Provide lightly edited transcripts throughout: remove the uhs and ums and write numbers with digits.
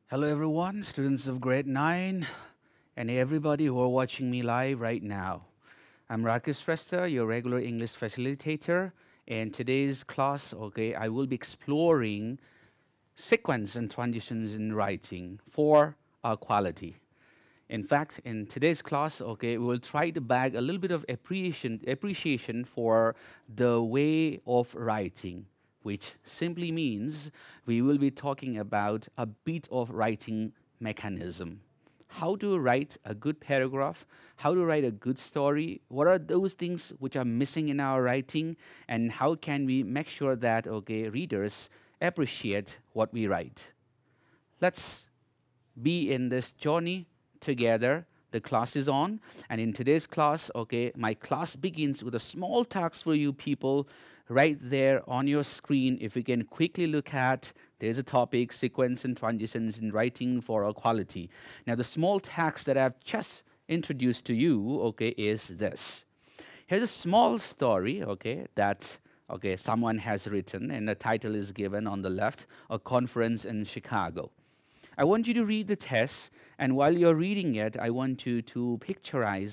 Hello, everyone, students of Grade-9, and everybody who are watching me live right now. I'm Rakesh Shrestha, your regular English facilitator. And today's class, I will be exploring sequence and transitions in writing for our quality. In fact, in today's class, we will try to bag a little bit of appreciation for the way of writing, which simply means we will be talking about a bit of writing mechanism. How to write a good paragraph, how to write a good story, what are those things which are missing in our writing, and how can we make sure that, readers appreciate what we write. Let's be in this journey together. The class is on, and in today's class, my class begins with a small task for you people right there on your screen. If you can quickly look at, there's a topic, sequence and transitions in writing for our quality. Now, the small task that I've just introduced to you, is this. Here's a small story, that someone has written, and the title is given on the left, A Conference in Chicago. I want you to read the test, and while you're reading it, I want you to picturize,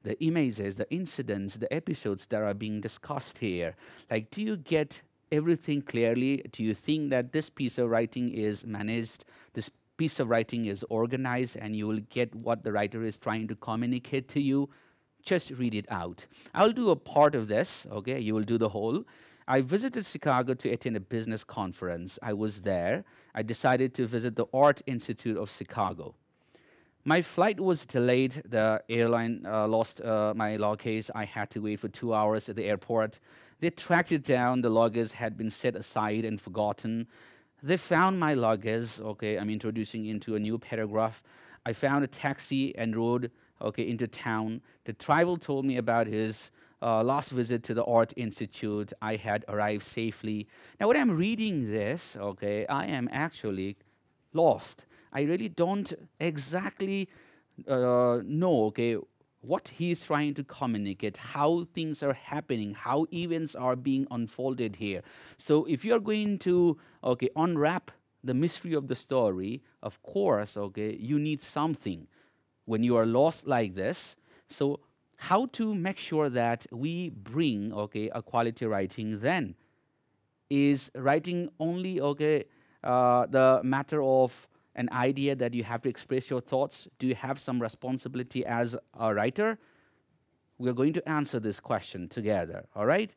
the images, the incidents, the episodes that are being discussed here. Like, do you get everything clearly? Do you think that this piece of writing is managed, this piece of writing is organized, and you will get what the writer is trying to communicate to you? Just read it out. I'll do a part of this, you will do the whole. I visited Chicago to attend a business conference. I was there. I decided to visit the Art Institute of Chicago. My flight was delayed. The airline lost my luggage. I had to wait for 2 hours at the airport. They tracked it down. The luggage had been set aside and forgotten. They found my luggage. I'm introducing into a new paragraph. I found a taxi and rode into town. The driver told me about his last visit to the Art Institute. I had arrived safely. Now, when I'm reading this, I am actually lost. I really don't exactly know, what he's trying to communicate, how things are happening, how events are being unfolded here. So, if you're going to, unwrap the mystery of the story, of course, you need something when you are lost like this. So, how to make sure that we bring a quality writing then? Is writing only the matter of an idea that you have to express your thoughts? Do you have some responsibility as a writer? We're going to answer this question together, all right?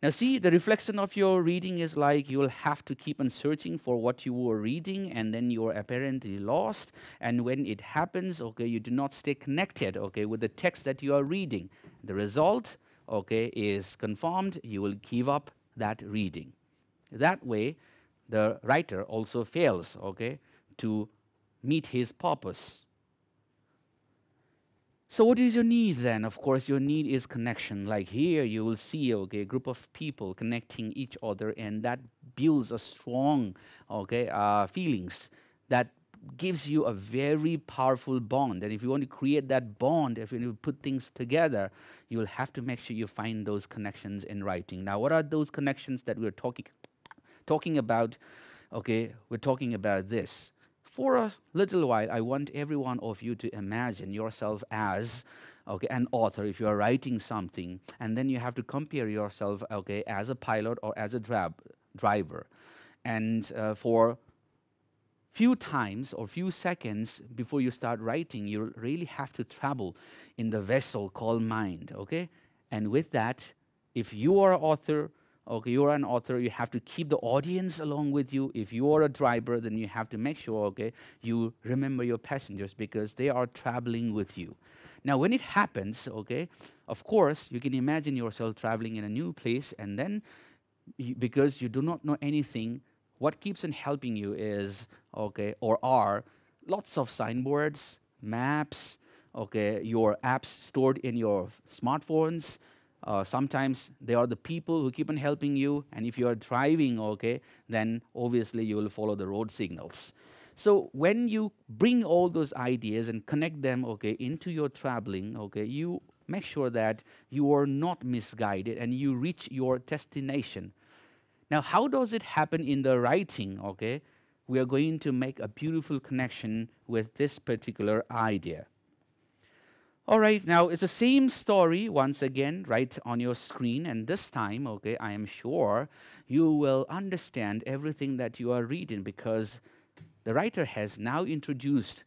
Now, see, the reflection of your reading is like you'll have to keep on searching for what you were reading, and then you're apparently lost. And when it happens, you do not stay connected, with the text that you are reading. The result, is confirmed. You will give up that reading. That way, the writer also fails, to meet his purpose. So what is your need then? Of course, your need is connection. Like here, you will see, a group of people connecting each other, and that builds a strong, feelings that gives you a very powerful bond. And if you want to create that bond, if you want to put things together, you will have to make sure you find those connections in writing. Now, what are those connections that we're talking about? We're talking about this. For a little while, I want every one of you to imagine yourself as an author if you are writing something, and then you have to compare yourself as a pilot or as a driver. And for few times or few seconds before you start writing, you really have to travel in the vessel called mind, And with that, if you are an author, you are an author, you have to keep the audience along with you. If you are a driver, then you have to make sure, you remember your passengers because they are traveling with you. Now, when it happens, of course, you can imagine yourself traveling in a new place, and then because you do not know anything, what keeps on helping you is, or are lots of signboards, maps, your apps stored in your smartphones. Sometimes they are the people who keep on helping you, and if you are driving, then obviously you will follow the road signals. So when you bring all those ideas and connect them, into your traveling, you make sure that you are not misguided and you reach your destination. Now, how does it happen in the writing? we are going to make a beautiful connection with this particular idea. All right, now it's the same story once again right on your screen, and this time, okay, I am sure you will understand everything that you are reading because the writer has now introduced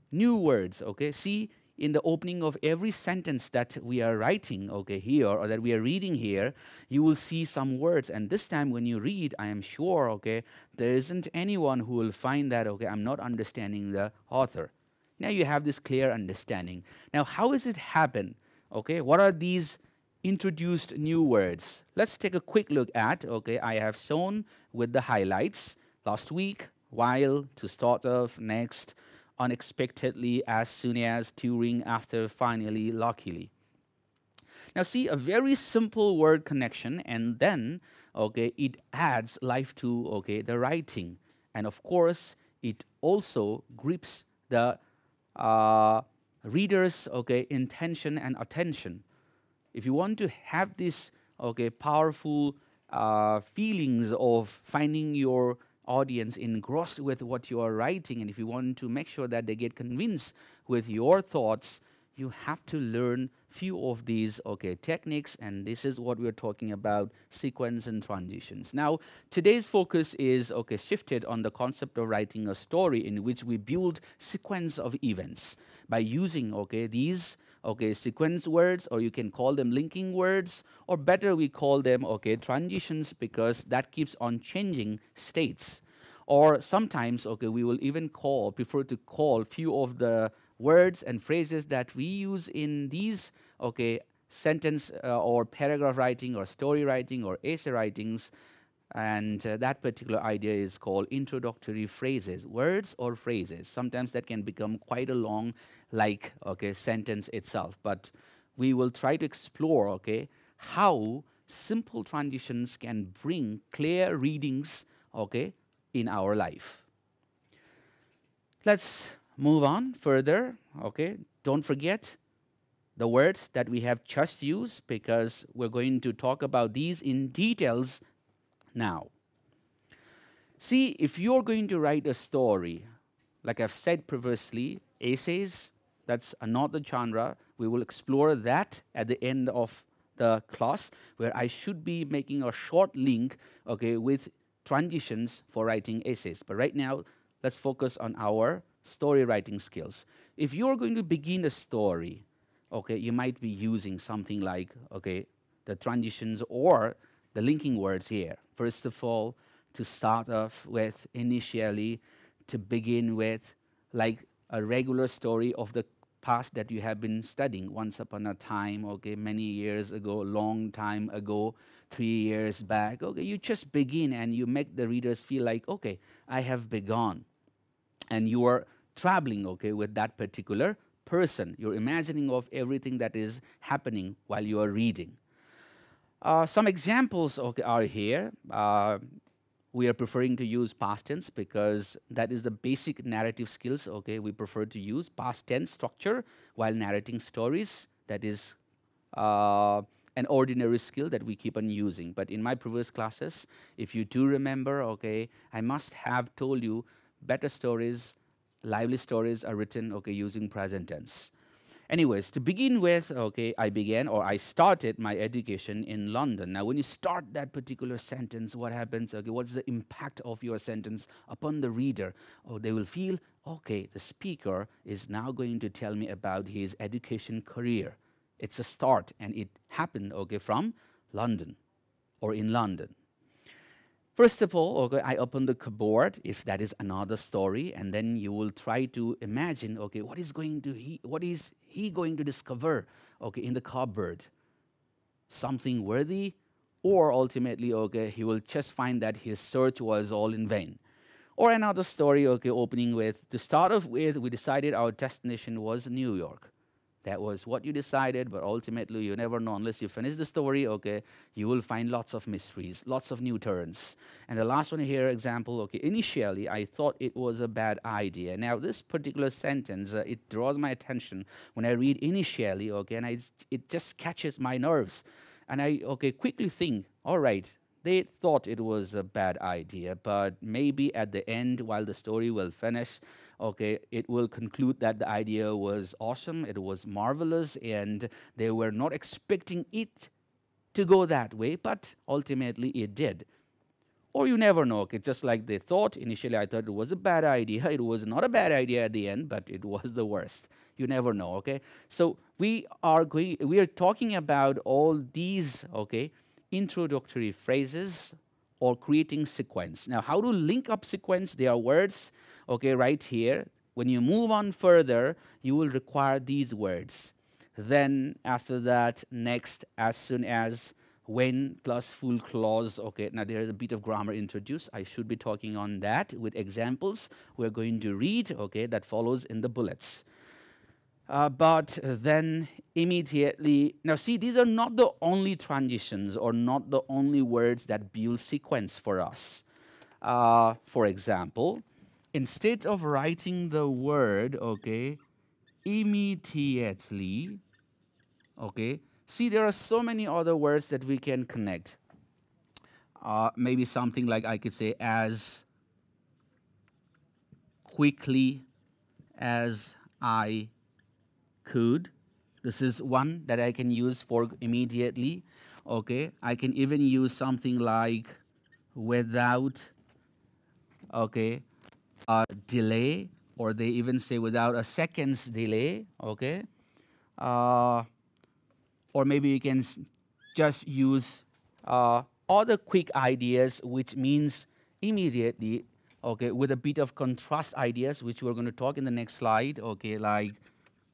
new words, okay? See, in the opening of every sentence that we are writing, okay, here, or that we are reading here, you will see some words. And this time when you read, I am sure, okay, there isn't anyone who will find that, okay, I'm not understanding the author. Now you have this clear understanding. Now, how does it happen? Okay, what are these introduced new words? Let's take a quick look at, okay, I have shown with the highlights last week, while, to start off, next, unexpectedly, as soon as, during, after, finally, luckily. Now see, a very simple word connection, and then, okay, it adds life to, okay, the writing. And of course, it also grips the reader's, okay, intention and attention. If you want to have this, okay, powerful feelings of finding your audience engrossed with what you are writing, and if you want to make sure that they get convinced with your thoughts, you have to learn few of these, okay, techniques, and this is what we're talking about, sequence and transitions. Now, today's focus is, okay, shifted on the concept of writing a story in which we build sequence of events by using, okay, these, okay, sequence words, or you can call them linking words, or better we call them, okay, transitions, because that keeps on changing states. Or sometimes, okay, we will even prefer to call few of the words and phrases that we use in these, okay, sentence or paragraph writing or story writing or essay writings, and that particular idea is called introductory phrases, words or phrases. Sometimes that can become quite a long, like, okay, sentence itself, but we will try to explore, okay, how simple transitions can bring clear readings, okay, in our life. Let's move on further, okay? Don't forget the words that we have just used, because we're going to talk about these in details now. See, if you're going to write a story, like I've said previously, essays, that's another genre. We will explore that at the end of the class, where I should be making a short link, okay, with transitions for writing essays. But right now, let's focus on our story writing skills. If you're going to begin a story, okay, you might be using something like, okay, the transitions or the linking words here. First of all, to start off with, initially, to begin with, like a regular story of the past that you have been studying. Once upon a time, okay, many years ago, long time ago, 3 years back, okay, you just begin and you make the readers feel like, okay, I have begun. And you are traveling, okay, with that particular person. You're imagining of everything that is happening while you are reading. Some examples, okay, are here. We are preferring to use past tense because that is the basic narrative skills, okay. We prefer to use past tense structure while narrating stories. That is an ordinary skill that we keep on using. But in my previous classes, if you do remember, okay, I must have told you better stories, lively stories are written, okay, using present tense. Anyways, to begin with, okay, I started my education in London. Now, when you start that particular sentence, what happens? Okay, what's the impact of your sentence upon the reader? Oh, they will feel, okay, the speaker is now going to tell me about his education career. It's a start, and it happened, okay, from London or in London. First of all, okay, I open the cupboard, if that is another story, and then you will try to imagine, okay, what is he going to discover, okay, in the cupboard? Something worthy, or ultimately, okay, he will just find that his search was all in vain. Or another story, okay, opening with, to start off with, we decided our destination was New York. That was what you decided, but ultimately you never know unless you finish the story, okay, you will find lots of mysteries, lots of new turns. And the last one here, example, okay, initially I thought it was a bad idea. Now this particular sentence, it draws my attention when I read initially, okay, and it just catches my nerves. And I, okay, quickly think, all right, They thought it was a bad idea, but maybe at the end, while the story will finish, okay, it will conclude that the idea was awesome, it was marvelous, and they were not expecting it to go that way, but ultimately it did. Or you never know, okay, just like they thought. Initially, I thought it was a bad idea. It was not a bad idea at the end, but it was the worst. You never know, okay? So we are talking about all these, okay, introductory phrases or creating sequence. Now, how to link up sequence? There are words, okay, right here. When you move on further, you will require these words. Then after that, next, as soon as, when plus full clause. Okay, now there is a bit of grammar introduced. I should be talking on that with examples we're going to read, okay, that follows in the bullets. But then immediately, now see, these are not the only transitions or not the only words that build sequence for us. For example, instead of writing the word, okay, immediately, okay, see, there are so many other words that we can connect. Maybe something like I could say as quickly as I could. This is one that I can use for immediately. Okay, I can even use something like without, okay, a delay, or they even say without a second's delay. Okay, uh, or maybe you can just use other quick ideas, which means immediately, okay, with a bit of contrast ideas, which we're going to talk in the next slide, okay, like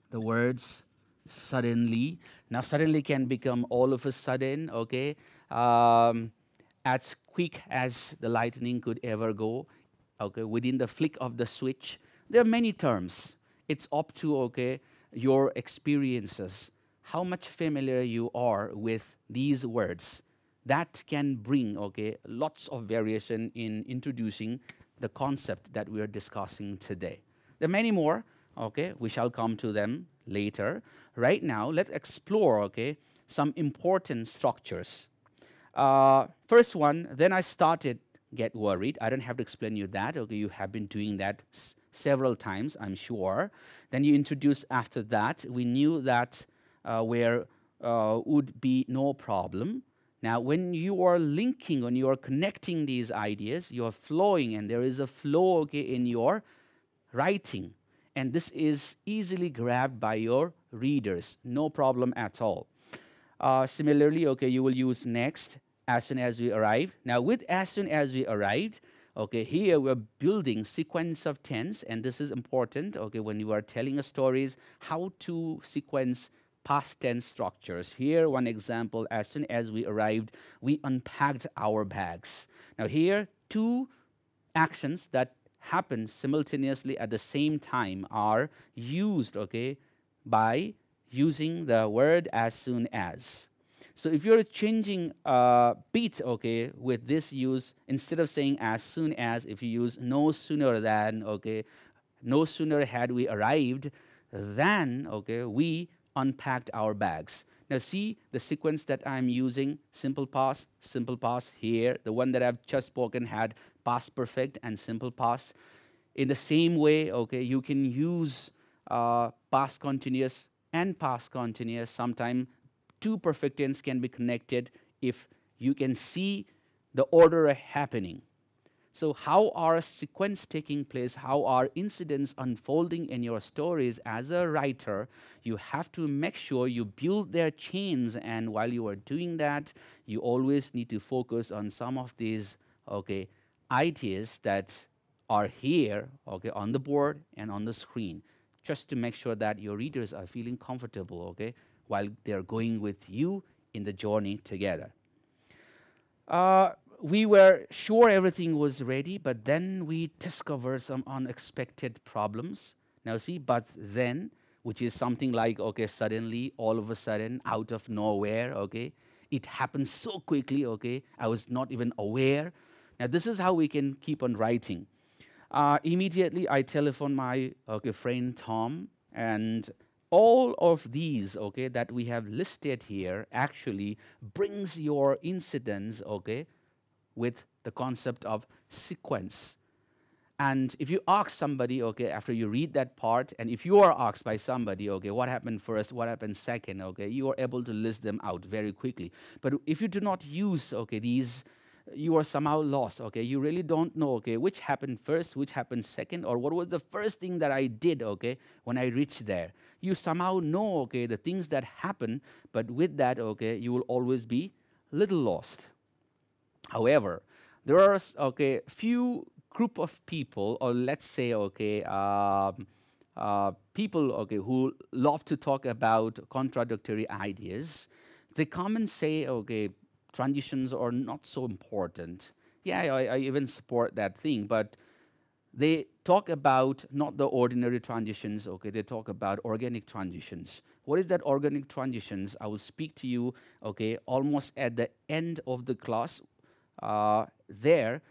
the words suddenly. Now, suddenly can become all of a sudden, okay, as quick as the lightning could ever go, okay, within the flick of the switch. There are many terms. It's up to, okay, your experiences, how much familiar you are with these words. That can bring, okay, lots of variation in introducing the concept that we are discussing today. There are many more, okay, we shall come to them later. Right now, let's explore, okay, some important structures. First one, then I started get worried. I don't have to explain you that. Okay, you have been doing that several times, I'm sure. Then you introduce after that. We knew that where would be no problem. Now, when you are linking, when you are connecting these ideas, you are flowing, and there is a flow, okay, in your writing. And this is easily grabbed by your readers, no problem at all. Similarly, okay, you will use next, as soon as we arrived. Now, with as soon as we arrived, okay, here we're building sequence of tense, and this is important, okay, when you are telling a stories, how to sequence past tense structures. Here, one example, as soon as we arrived, we unpacked our bags. Now, here, two actions that happen simultaneously at the same time are used, okay, by using the word as soon as. So if you're changing beat, okay, with this use, instead of saying as soon as, if you use no sooner than, okay, no sooner had we arrived than, okay, we unpacked our bags. Now see the sequence that I'm using, simple past here. The one that I've just spoken had past perfect and simple past. In the same way, okay, you can use past continuous and past continuous. Sometimes two perfect tense can be connected if you can see the order happening. So how are sequence taking place? How are incidents unfolding in your stories as a writer? You have to make sure you build their chains, and while you are doing that, you always need to focus on some of these, okay, ideas that are here, okay, on the board and on the screen, just to make sure that your readers are feeling comfortable, okay, while they're going with you in the journey together. Uh, we were sure everything was ready, but then we discovered some unexpected problems. Now, see, but then, which is something like, okay, suddenly, all of a sudden, out of nowhere, okay, it happened so quickly, okay, I was not even aware. Now, this is how we can keep on writing. Immediately, I telephoned my, okay, friend Tom, and all of these, okay, that we have listed here actually brings your incidents, okay, with the concept of sequence. And if you ask somebody, okay, after you read that part, and if you are asked by somebody, okay, what happened first, what happened second, okay, you are able to list them out very quickly. But if you do not use, okay, these, you are somehow lost, okay, you really don't know, okay, which happened first, which happened second, or what was the first thing that I did, okay, when I reached there. You somehow know, okay, the things that happen, but with that, okay, you will always be little lost. However, there are okay few group of people, or let's say okay people okay who love to talk about contradictory ideas. They come and say okay transitions are not so important. Yeah, I even support that thing, but they talk about not the ordinary transitions, okay, they talk about organic transitions. What is that organic transitions? I will speak to you, okay, almost at the end of the class. There,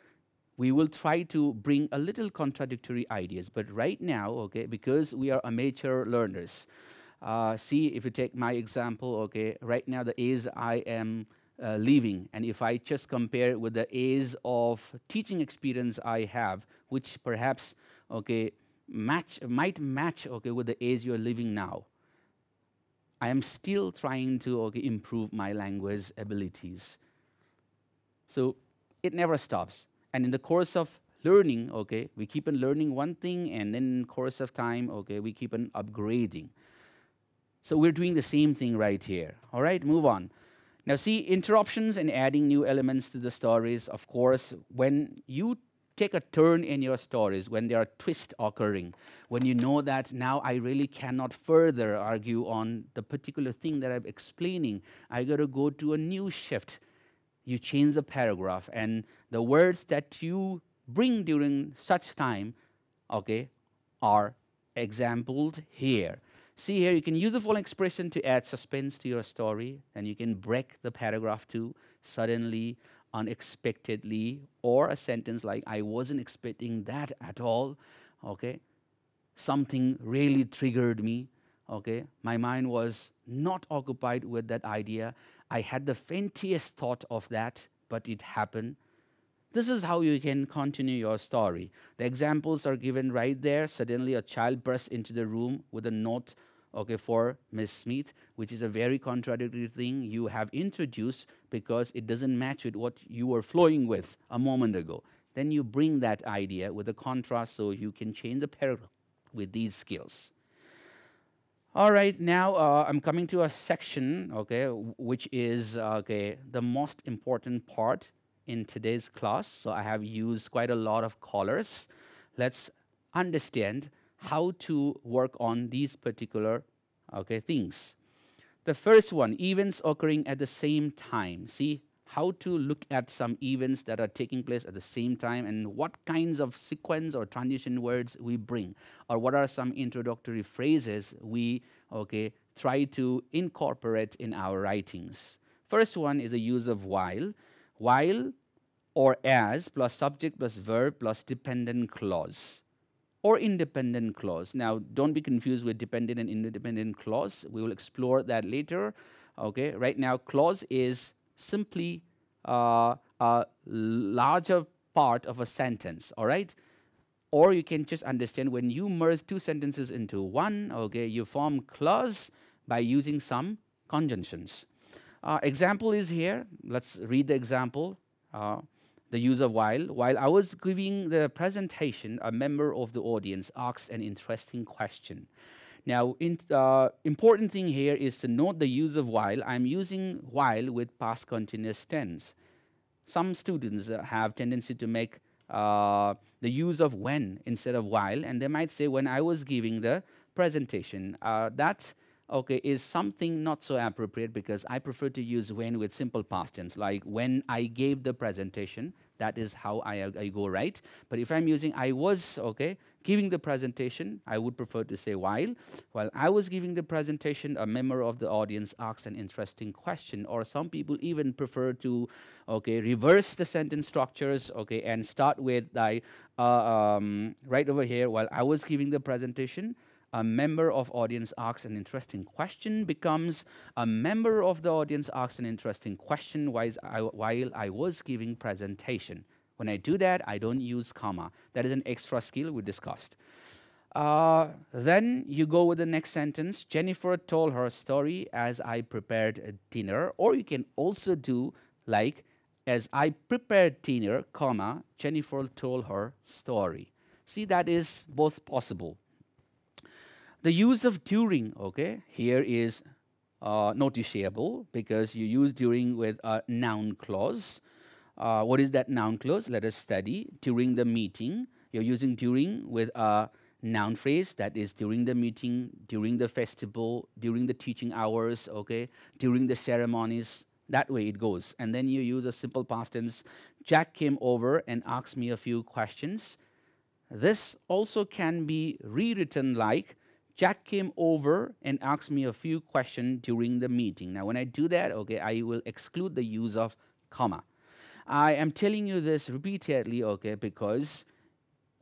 we will try to bring a little contradictory ideas. But right now, okay, because we are amateur learners, see, if you take my example, okay, right now the A's I am leaving, and if I just compare with the A's of teaching experience I have, which perhaps, okay, might match, okay, with the A's you are living now, I am still trying to okay, improve my language abilities. So it never stops. And in the course of learning, okay, we keep on learning one thing, and then in course of time, okay, we keep on upgrading. So we're doing the same thing right here. All right, move on. Now see, interruptions and adding new elements to the stories, of course, when you take a turn in your stories, when there are twists occurring, when you know that now I really cannot further argue on the particular thing that I'm explaining, I got to go to a new shift. You change the paragraph, and the words that you bring during such time, okay, are exampled here. See here, you can use the following expression to add suspense to your story, and you can break the paragraph to suddenly, unexpectedly, or a sentence like, I wasn't expecting that at all, okay? Something really triggered me, okay? My mind was not occupied with that idea. I had the faintest thought of that, but it happened. This is how you can continue your story. The examples are given right there. Suddenly, a child bursts into the room with a note, okay, for Miss Smith, which is a very contradictory thing you have introduced because it doesn't match with what you were flowing with a moment ago. Then you bring that idea with a contrast so you can change the paragraph with these skills. All right, now I'm coming to a section, okay, which is okay the most important part in today's class. So I have used quite a lot of colors. Let's understand how to work on these particular okay things. The first one, events occurring at the same time. See how to look at some events that are taking place at the same time, and what kinds of sequence or transition words we bring, or what are some introductory phrases we okay try to incorporate in our writings. First one is the use of while. While or as plus subject plus verb plus dependent clause or independent clause. Now, don't be confused with dependent and independent clause. We will explore that later. Okay, right now, clause is simply a larger part of a sentence. All right, or you can just understand when you merge two sentences into one. Okay, you form clause by using some conjunctions. Example is here. Let's read the example. The use of while. While I was giving the presentation, a member of the audience asked an interesting question. Now, important thing here is to note the use of while. I'm using while with past continuous tense. Some students have tendency to make the use of when instead of while, and they might say when I was giving the presentation. That okay is something not so appropriate because I prefer to use when with simple past tense, like when I gave the presentation. That is how I go, right? But if I'm using I was okay giving the presentation, I would prefer to say while. While I was giving the presentation, a member of the audience asked an interesting question. Or some people even prefer to okay reverse the sentence structures okay and start with like right over here. While I was giving the presentation, a member of audience asks an interesting question becomes a member of the audience asks an interesting question while I was giving presentation. When I do that, I don't use comma. That is an extra skill we discussed. Then you go with the next sentence. Jennifer told her story as I prepared a dinner. Or you can also do like, as I prepared dinner, comma, Jennifer told her story. See, that is both possible. The use of during, okay, here is noticeable because you use during with a noun clause. What is that noun clause? Let us study. During the meeting, you're using during with a noun phrase, that is during the meeting, during the festival, during the teaching hours, okay, during the ceremonies. That way it goes. And then you use a simple past tense. Jack came over and asked me a few questions. This also can be rewritten like, Jack came over and asked me a few questions during the meeting. Now, when I do that, okay, I will exclude the use of comma. I am telling you this repeatedly, okay, because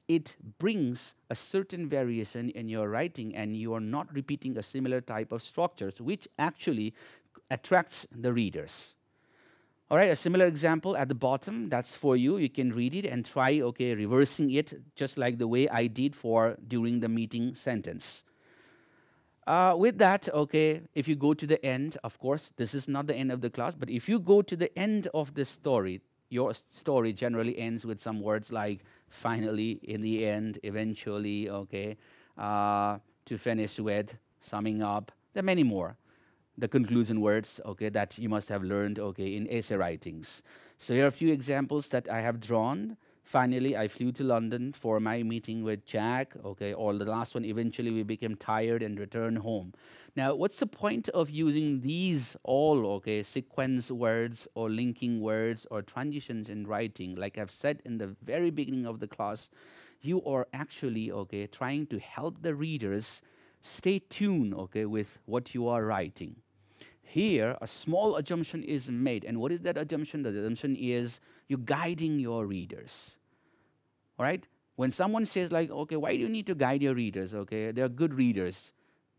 it brings a certain variation in your writing and you are not repeating a similar type of structures, which actually attracts the readers. All right, a similar example at the bottom, that's for you. You can read it and try, okay, reversing it just like the way I did for during the meeting sentence. With that, okay, if you go to the end, of course, this is not the end of the class, but if you go to the end of the story, your story generally ends with some words like finally, in the end, eventually, okay, to finish with, summing up. There are many more. The conclusion words, okay, that you must have learned, okay, in essay writings. So here are a few examples that I have drawn. Finally, I flew to London for my meeting with Jack, okay, or the last one, eventually we became tired and returned home. Now, what's the point of using these all, okay, sequence words or linking words or transitions in writing? Like I've said in the very beginning of the class, you are actually, okay, trying to help the readers stay tuned, okay, with what you are writing. Here, a small assumption is made. And what is that assumption? The assumption is you're guiding your readers. All right? When someone says like, okay, why do you need to guide your readers? Okay, they're good readers.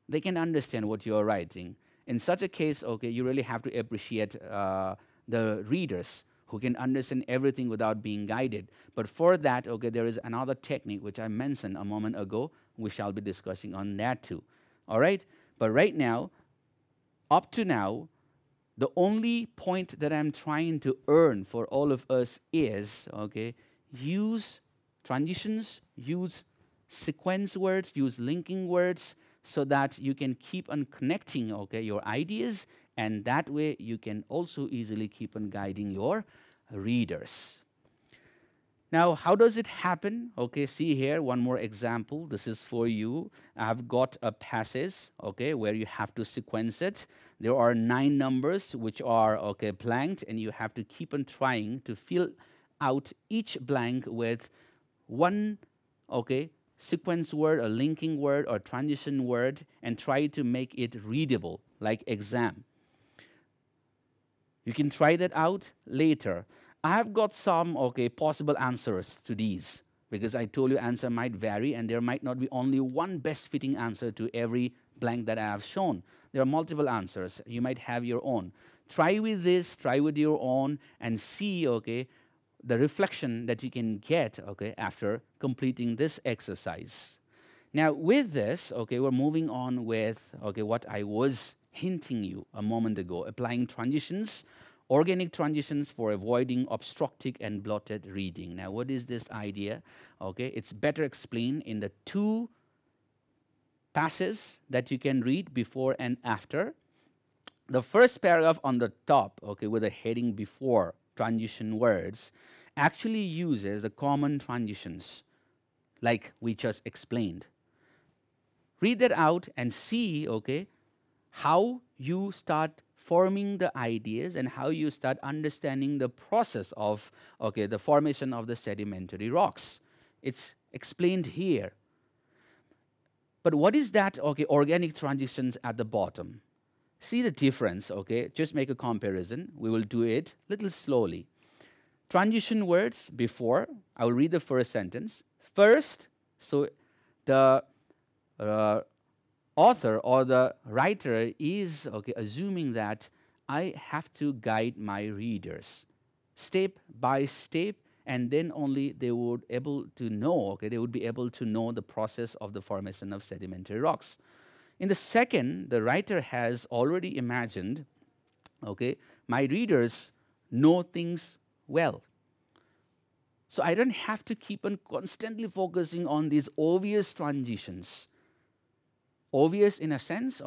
They can understand what you're writing. In such a case, okay, you really have to appreciate the readers who can understand everything without being guided. But for that, okay, there is another technique which I mentioned a moment ago. We shall be discussing on that too. All right? But right now, up to now, the only point that I'm trying to earn for all of us is, okay, use transitions, use sequence words, use linking words so that you can keep on connecting, okay, your ideas, and that way you can also easily keep on guiding your readers. Now, how does it happen? Okay, see here, one more example. This is for you. I've got a passage, okay, where you have to sequence it. There are 9 numbers which are, okay, blanked, and you have to keep on trying to fill out each blank with one, okay, sequence word, a linking word, or transition word, and try to make it readable, like exam. You can try that out later. I've got some, okay, possible answers to these because I told you answer might vary and there might not be only one best fitting answer to every blank that I have shown. There are multiple answers. You might have your own. Try with this, try with your own, and see, okay, the reflection that you can get, okay, after completing this exercise. Now, with this, okay, we're moving on with, okay, what I was hinting you a moment ago, applying transitions, organic transitions for avoiding obstructive and blotted reading. Now, what is this idea? Okay, it's better explained in the 2 passages that you can read before and after. The first paragraph on the top, okay, with a heading before transition words, actually uses the common transitions like we just explained. Read that out and see, okay, how you start forming the ideas and how you start understanding the process of, okay, the formation of the sedimentary rocks. It's explained here. But what is that, okay, organic transitions at the bottom? See the difference, okay? Just make a comparison. We will do it a little slowly. Transition words before, I will read the first sentence. First, so the author or the writer is assuming that I have to guide my readers step by step, and then only they would able to know. They would be able to know the process of the formation of sedimentary rocks. In the second, the writer has already imagined, my readers know things well. So I don't have to keep on constantly focusing on these obvious transitions. Obvious in a sense,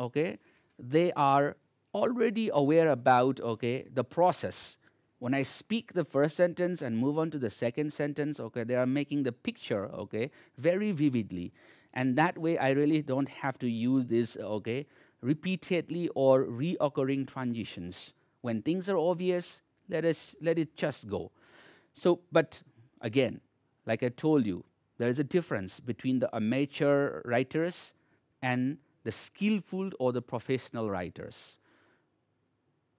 they are already aware about, the process. When I speak the first sentence and move on to the second sentence, they are making the picture, very vividly. And that way I really don't have to use this, repeatedly or reoccurring transitions. When things are obvious, let it just go. So, but again, like I told you, there is a difference between the amateur writers and the skillful or the professional writers.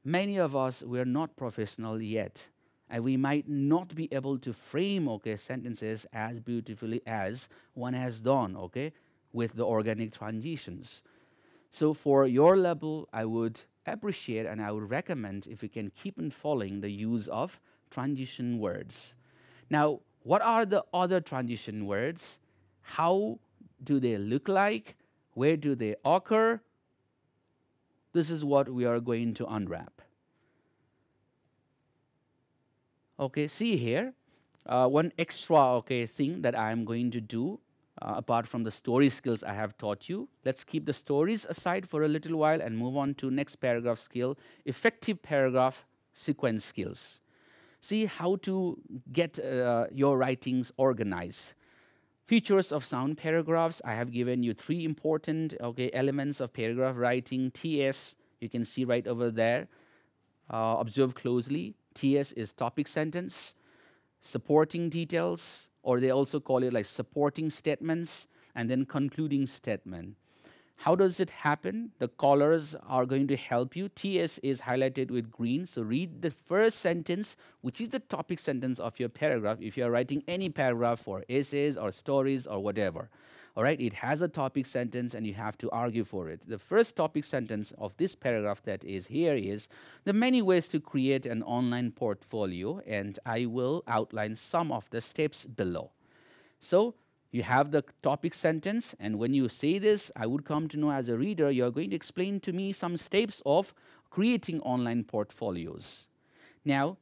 Many of us, we are not professional yet, and we might not be able to frame sentences as beautifully as one has done with the organic transitions. So for your level, I would appreciate and I would recommend if you can keep on following the use of transition words. Now, what are the other transition words? How do they look like? Where do they occur? This is what we are going to unwrap. See here, one extra thing that I am going to do apart from the story skills I have taught you. Let's keep the stories aside for a little while and move on to next paragraph skill, effective paragraph sequence skills. See how to get your writings organized. Features of sound paragraphs. I have given you 3 important elements of paragraph writing. TS, you can see right over there. Observe closely. TS is topic sentence, supporting details, or they also call it like supporting statements, and then concluding statement. How does it happen? The colors are going to help you. TS is highlighted with green. So read the first sentence, which is the topic sentence of your paragraph. If you are writing any paragraph for essays or stories or whatever, all right, it has a topic sentence and you have to argue for it. The first topic sentence of this paragraph that is here is the many ways to create an online portfolio, and I will outline some of the steps below. So you have the topic sentence, and when you say this, I would come to know as a reader, you're going to explain to me some steps of creating online portfolios. Now,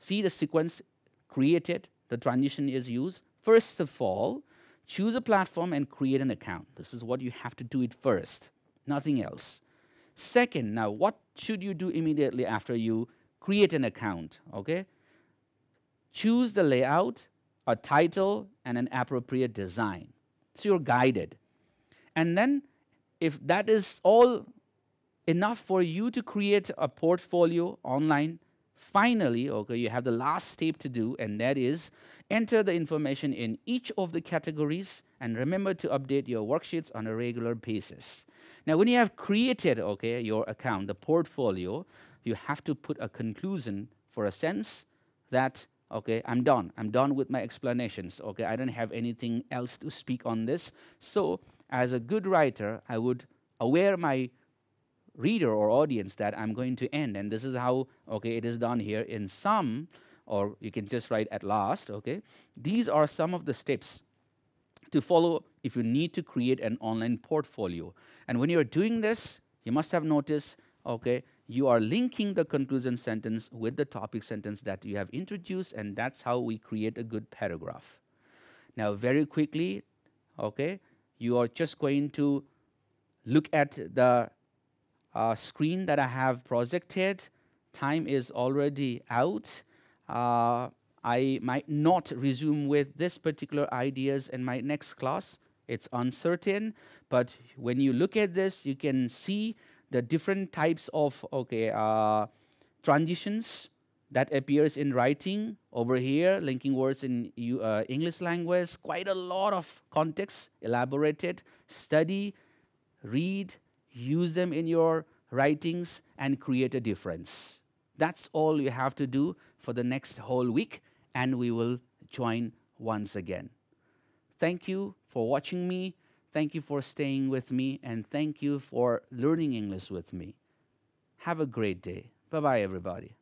see the sequence created, the transition is used. First of all, choose a platform and create an account. This is what you have to do it first, nothing else. Second, now what should you do immediately after you create an account? Choose the layout, a title, and an appropriate design. So you're guided. And then if that is all enough for you to create a portfolio online, finally, you have the last step to do, and that is enter the information in each of the categories and remember to update your worksheets on a regular basis. Now, when you have created, your account, the portfolio, you have to put a conclusion for a sense that, I'm done. I'm done with my explanations. I don't have anything else to speak on this. So, as a good writer, I would aware my reader or audience that I'm going to end, and this is how it is done here in some, or you can just write at last. These are some of the steps to follow if you need to create an online portfolio. And when you're doing this, you must have noticed you are linking the conclusion sentence with the topic sentence that you have introduced, and that's how we create a good paragraph. Now, very quickly, you are just going to look at the screen that I have projected. Time is already out. I might not resume with this particular ideas in my next class. It's uncertain, but when you look at this, you can see the different types of transitions that appears in writing. Over here, linking words in English language, quite a lot of context, elaborated, study, read, use them in your writings, and create a difference. That's all you have to do for the next whole week, and we will join once again. Thank you for watching me. Thank you for staying with me, and thank you for learning English with me. Have a great day. Bye bye, everybody.